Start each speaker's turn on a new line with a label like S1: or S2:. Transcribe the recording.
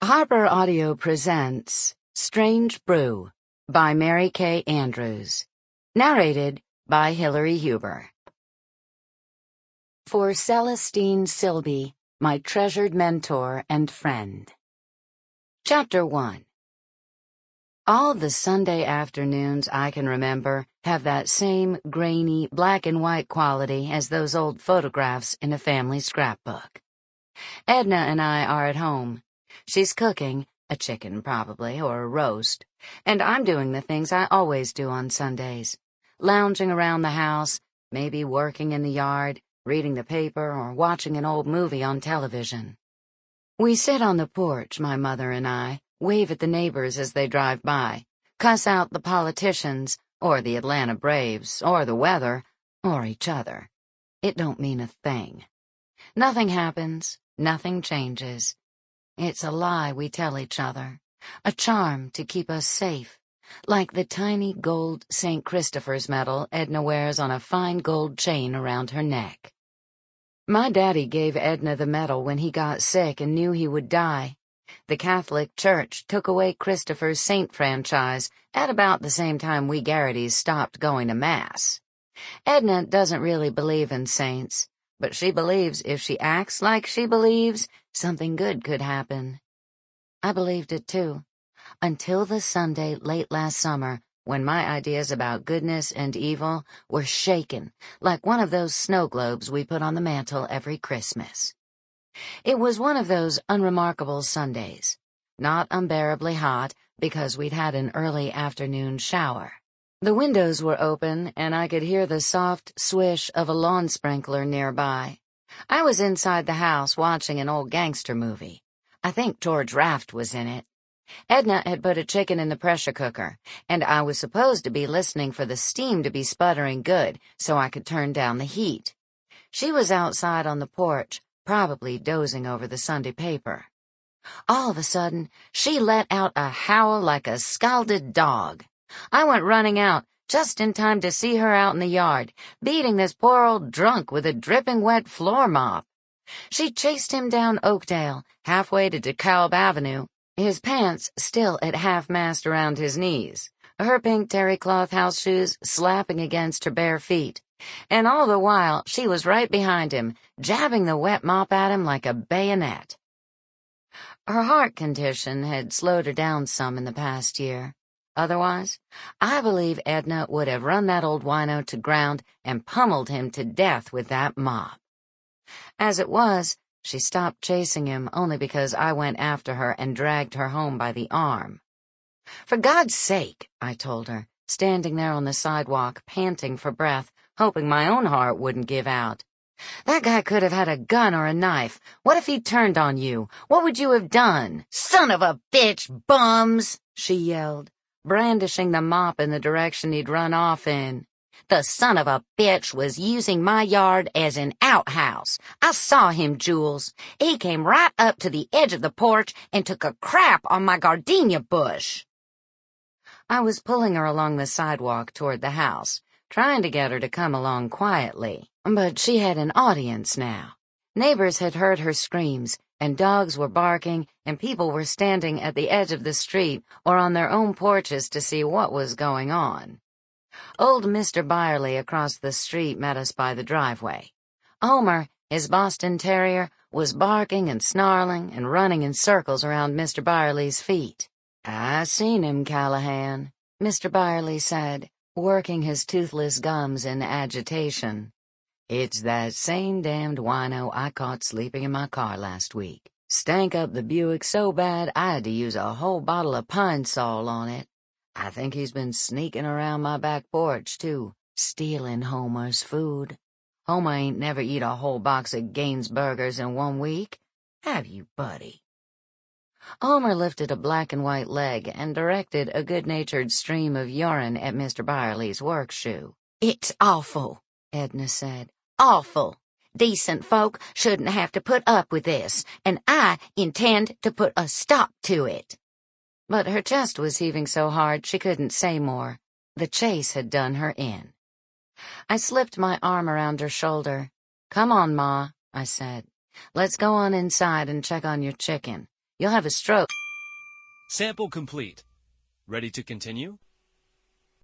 S1: Harper Audio presents Strange Brew by Mary K. Andrews. Narrated by Hilary Huber. For Celestine Silby, my treasured mentor and friend. Chapter 1. All the Sunday afternoons I can remember have that same grainy black and white quality as those old photographs in a family scrapbook. Edna and I are at home. She's cooking, a chicken probably, or a roast, and I'm doing the things I always do on Sundays, lounging around the house, maybe working in the yard, reading the paper, or watching an old movie on television. We sit on the porch, my mother and I, wave at the neighbors as they drive by, cuss out the politicians, or the Atlanta Braves, or the weather, or each other. It don't mean a thing. Nothing happens, nothing changes. It's a lie we tell each other, a charm to keep us safe, like the tiny gold St. Christopher's medal Edna wears on a fine gold chain around her neck. My daddy gave Edna the medal when he got sick and knew he would die. The Catholic Church took away Christopher's saint franchise at about the same time we Garritys stopped going to Mass. Edna doesn't really believe in saints, but she believes if she acts like she believes, something good could happen. I believed it too, until the Sunday late last summer when my ideas about goodness and evil were shaken like one of those snow globes we put on the mantel every Christmas. It was one of those unremarkable Sundays, not unbearably hot because we'd had an early afternoon shower. The windows were open, and I could hear the soft swish of a lawn sprinkler nearby. I was inside the house watching an old gangster movie. I think George Raft was in it. Edna had put a chicken in the pressure cooker, and I was supposed to be listening for the steam to be sputtering good so I could turn down the heat. She was outside on the porch, probably dozing over the Sunday paper. All of a sudden, she let out a howl like a scalded dog. I went running out, just in time to see her out in the yard, beating this poor old drunk with a dripping wet floor mop. She chased him down Oakdale, halfway to DeKalb Avenue, his pants still at half-mast around his knees, her pink terry cloth house shoes slapping against her bare feet, and all the while she was right behind him, jabbing the wet mop at him like a bayonet. Her heart condition had slowed her down some in the past year. Otherwise, I believe Edna would have run that old wino to ground and pummeled him to death with that mop. As it was, she stopped chasing him only because I went after her and dragged her home by the arm. "For God's sake," I told her, standing there on the sidewalk, panting for breath, hoping my own heart wouldn't give out. "That guy could have had a gun or a knife. What if he turned on you? What would you have done?" "Son of a bitch, bums!" she yelled, brandishing the mop in the direction he'd run off in. "The son of a bitch was using my yard as an outhouse. I saw him, Jules. He came right up to the edge of the porch and took a crap on my gardenia bush." I was pulling her along the sidewalk toward the house, trying to get her to come along quietly, but she had an audience now. Neighbors had heard her screams, and dogs were barking, and people were standing at the edge of the street or on their own porches to see what was going on. Old Mr. Byerly across the street met us by the driveway. Homer, his Boston Terrier, was barking and snarling and running in circles around Mr. Byerly's feet. "I seen him, Callahan," Mr. Byerly said, working his toothless gums in agitation. "It's that same damned wino I caught sleeping in my car last week. Stank up the Buick so bad I had to use a whole bottle of Pine Sol on it. I think he's been sneaking around my back porch, too, stealing Homer's food. Homer ain't never eat a whole box of Gaines burgers in 1 week. Have you, buddy?" Homer lifted a black and white leg and directed a good-natured stream of urine at Mr. Byerly's work shoe. "It's awful," Edna said. "Awful. Decent folk shouldn't have to put up with this, and I intend to put a stop to it." But her chest was heaving so hard she couldn't say more. The chase had done her in. I slipped my arm around her shoulder. "Come on, Ma," I said. "Let's go on inside and check on your chicken. You'll have a stroke.
S2: Sample complete. Ready to continue?